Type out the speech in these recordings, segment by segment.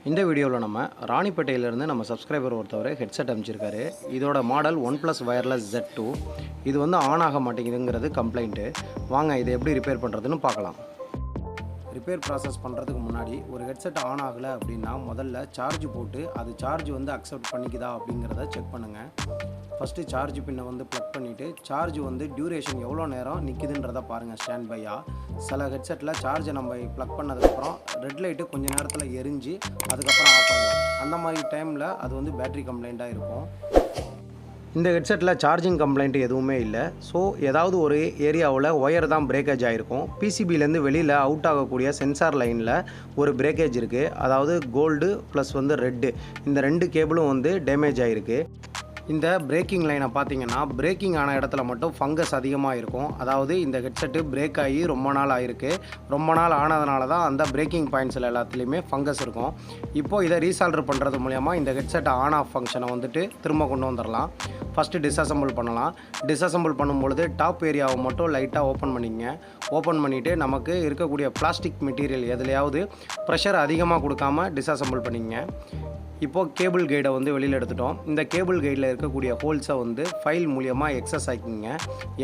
இந்த வீடியோவில் நம்ம ராணிப்பேட்டையிலேருந்து நம்ம சப்ஸ்கிரைபர் ஒருத்தவர் ஹெட்செட் அமைச்சிருக்காரு. இதோட மாடல் OnePlus Wireless Z2. இது வந்து ஆன் ஆக மாட்டேங்குதுங்கிறது கம்ப்ளைண்ட்டு. வாங்க இதை எப்படி ரிப்பேர் பண்ணுறதுன்னு பார்க்கலாம். ரிப்பேர் ப்ராசஸ் பண்ணுறதுக்கு முன்னாடி ஒரு ஹெட்செட் ஆன் ஆகலை அப்படின்னா முதல்ல சார்ஜ் போட்டு அது சார்ஜ் வந்து அக்செப்ட் பண்ணிக்குதா அப்படிங்கிறத செக் பண்ணுங்கள். ஃபஸ்ட்டு சார்ஜ் பின்னை வந்து ப்ளக் பண்ணிவிட்டு சார்ஜ் வந்து டியூரேஷன் எவ்வளோ நேரம் நிற்கிதுன்றதை பாருங்கள் ஸ்டாண்ட் பையாக. சில ஹெட்செட்டில் சார்ஜை நம்ம ப்ளக் பண்ணதுக்கப்புறம் ரெட் லைட்டு கொஞ்சம் நேரத்தில் எரிஞ்சு அதுக்கப்புறம் ஆஃப் ஆகும். அந்த மாதிரி டைமில் அது வந்து பேட்ரி கம்ப்ளைண்ட்டாக இருக்கும். இந்த ஹெட்செட்டில் சார்ஜிங் கம்ப்ளைண்ட் எதுவுமே இல்லை. ஸோ ஏதாவது ஒரு ஏரியாவில் ஒயர் தான் பிரேக்கேஜ் ஆகிருக்கும். பிசிபிலேருந்து வெளியில் அவுட் ஆகக்கூடிய சென்சார் லைனில் ஒரு பிரேக்கேஜ் இருக்குது. அதாவது கோல்டு ப்ளஸ் வந்து ரெட்டு, இந்த ரெண்டு கேபிளும் வந்து டேமேஜ் ஆகிருக்கு. இந்த பிரேக்கிங் லைனை பார்த்தீங்கன்னா பிரேக்கிங் ஆன இடத்துல மட்டும் ஃபங்கஸ் அதிகமாக இருக்கும். அதாவது இந்த ஹெட்செட்டு பிரேக் ஆகி ரொம்ப நாள் ஆகிருக்கு. ரொம்ப நாள் ஆனதுனால தான் அந்த பிரேக்கிங் பாயிண்ட்ஸில் எல்லாத்துலேயுமே ஃபங்கஸ் இருக்கும். இப்போது இதை ரீசால்டர் பண்ணுறது மூலயமா இந்த ஹெட்செட்டை ஆன் ஆஃப் ஃபங்க்ஷனை வந்துட்டு திரும்ப கொண்டு வந்துடலாம். ஃபஸ்ட்டு டிஸ்அசம்பிள் பண்ணலாம். டிஸ்அசம்பிள் பண்ணும்பொழுது டாப் ஏரியாவை மட்டும் லைட்டாக ஓப்பன் பண்ணிங்க. ஓப்பன் பண்ணிவிட்டு நமக்கு இருக்கக்கூடிய பிளாஸ்டிக் மெட்டீரியல் எதுலையாவது ப்ரெஷர் அதிகமாக கொடுக்காமல் டிஸ்அசம்பிள் பண்ணிங்க. இப்போது கேபிள் கைடை வந்து வெளியில் எடுத்துட்டோம். இந்த கேபிள் கைடில் இருக்கக்கூடிய ஹோல்ஸை வந்து ஃபைல் மூலியமாக எக்ஸஸ் ஆக்கிங்க.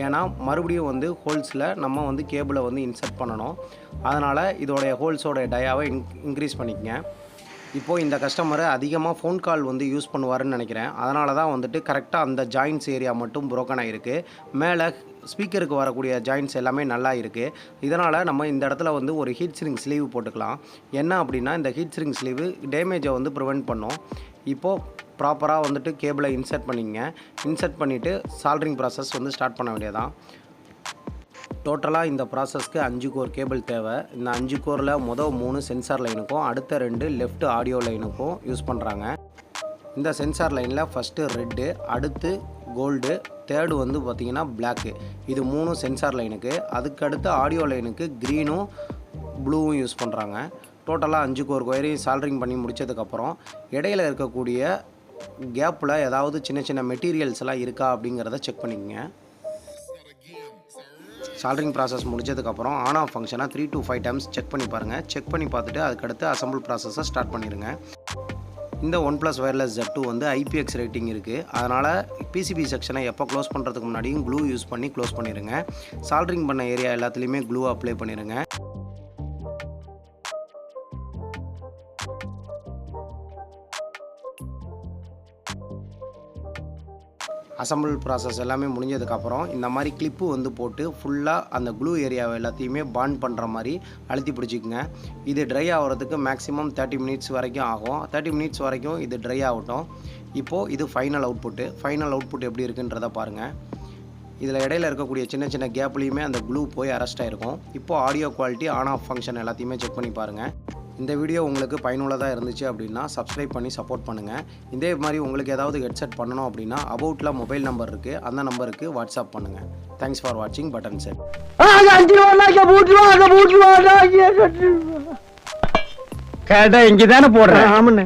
ஏன்னா மறுபடியும் வந்து ஹோல்ஸில் நம்ம வந்து கேபிளை வந்து இன்சர்ட் பண்ணணும். அதனால் இதோடைய ஹோல்ஸோட டயாவை இன்க்ரீஸ் பண்ணிக்கங்க. இப்போது இந்த கஸ்டமரை அதிகமாக ஃபோன் கால் வந்து யூஸ் பண்ணுவாருன்னு நினைக்கிறேன். அதனால தான் வந்துட்டு கரெக்டாக அந்த ஜாயின்ட்ஸ் ஏரியா மட்டும் புரோக்கன் ஆகிருக்கு. மேலே ஸ்பீக்கருக்கு வரக்கூடிய ஜாயின்ட்ஸ் எல்லாமே நல்லா இருக்குது. இதனால் நம்ம இந்த இடத்துல வந்து ஒரு ஹீட் சிரிங் ஸ்லீவ் போட்டுக்கலாம். என்ன அப்படின்னா இந்த ஹீட் சிரிங் ஸ்லீவு டேமேஜை வந்து ப்ரிவெண்ட் பண்ணும். இப்போது ப்ராப்பராக வந்துட்டு கேபிளை இன்சர்ட் பண்ணிங்க. இன்சர்ட் பண்ணிவிட்டு சால்ட்ரிங் ப்ராசஸ் வந்து ஸ்டார்ட் பண்ண வேண்டியதான். டோட்டலாக இந்த ப்ராசஸ்க்கு 5 கோர் கேபிள் தேவை. இந்த 5 கோரில் மொதல் 3 சென்சார் லைனுக்கும் அடுத்த 2 லெஃப்ட் ஆடியோ லைனுக்கும் யூஸ் பண்ணுறாங்க. இந்த சென்சார் லைனில் ஃபஸ்ட்டு ரெட்டு, அடுத்து கோல்டு, தேர்டு வந்து பார்த்திங்கன்னா பிளாக்கு. இது 3 சென்சார் லைனுக்கு. அதுக்கடுத்து ஆடியோ லைனுக்கு க்ரீனும் ப்ளூவும் யூஸ் பண்ணுறாங்க. டோட்டலாக 5 கோர் ஒயரையும் சால்ட்ரிங் பண்ணி முடித்ததுக்கப்புறம் இடையில் இருக்கக்கூடிய கேப்பில் ஏதாவது சின்ன சின்ன மெட்டீரியல்ஸ் எல்லாம் இருக்கா அப்படிங்கிறத செக் பண்ணிக்கங்க. சால்ட்ரிங் ப்ராசஸ் முடிச்சதுக்கப்புறம் ஆன் ஆஃப் ஃபங்க்ஷனை 3 to 5 டைம்ஸ் செக் பண்ணி பாருங்கள். செக் பண்ணி பார்த்துட்டு அதுக்கடுத்து அசம்பிள் ப்ராசஸை ஸ்டார்ட் பண்ணிடுங்க. இந்த OnePlus Wireless Z2 வந்து IPX ரேட்டிங் இருக்குது. அதனால் PCB செக்ஷனை எப்போ க்ளோஸ் பண்ணுறதுக்கு முன்னாடியும் க்ளூ யூஸ் பண்ணி க்ளோஸ் பண்ணிடுங்க. சால்ட்ரிங் பண்ண ஏரியா எல்லாத்துலேயுமே க்ளூ அப்ளை பண்ணிடுங்க. அசம்பிள் ப்ராசஸ் எல்லாமே முடிஞ்சதுக்கப்புறம் இந்த மாதிரி கிளிப்பு வந்து போட்டு ஃபுல்லாக அந்த க்ளூ ஏரியாவை எல்லாத்தையுமே பாண்ட் பண்ணுற மாதிரி அழுத்தி பிடிச்சிக்குங்க. இது ட்ரை ஆகிறதுக்கு மேக்ஸிமம் 30 மினிட்ஸ் வரைக்கும் ஆகும். 30 மினிட்ஸ் வரைக்கும் இது ட்ரை ஆகட்டும். இப்போது இது ஃபைனல் அவுட்புட் எப்படி இருக்குன்றதை பாருங்கள். இதில் இடையில இருக்கக்கூடிய சின்ன சின்ன கேப்லேயுமே அந்த க்ளூ போய் அரெஸ்ட் ஆகிருக்கும். இப்போது audio quality, on off function எல்லாத்தையுமே செக் பண்ணி பாருங்கள். இந்த வீடியோ உங்களுக்கு பயனுள்ளதாக இருந்துச்சு அப்படின்னா சப்ஸ்கிரைப் பண்ணி சப்போர்ட் பண்ணுங்கள். இதே மாதிரி உங்களுக்கு ஏதாவது ஹெட்செட் பண்ணணும் அப்படின்னா அபவுட்டில் மொபைல் நம்பர் இருக்குது. அந்த நம்பருக்கு வாட்ஸ்அப் பண்ணுங்கள். தேங்க்ஸ் ஃபார் வாட்சிங் பட்டன் செட். கேட்டா இங்கே தானே போடுறேன். ஆமாண்ணே.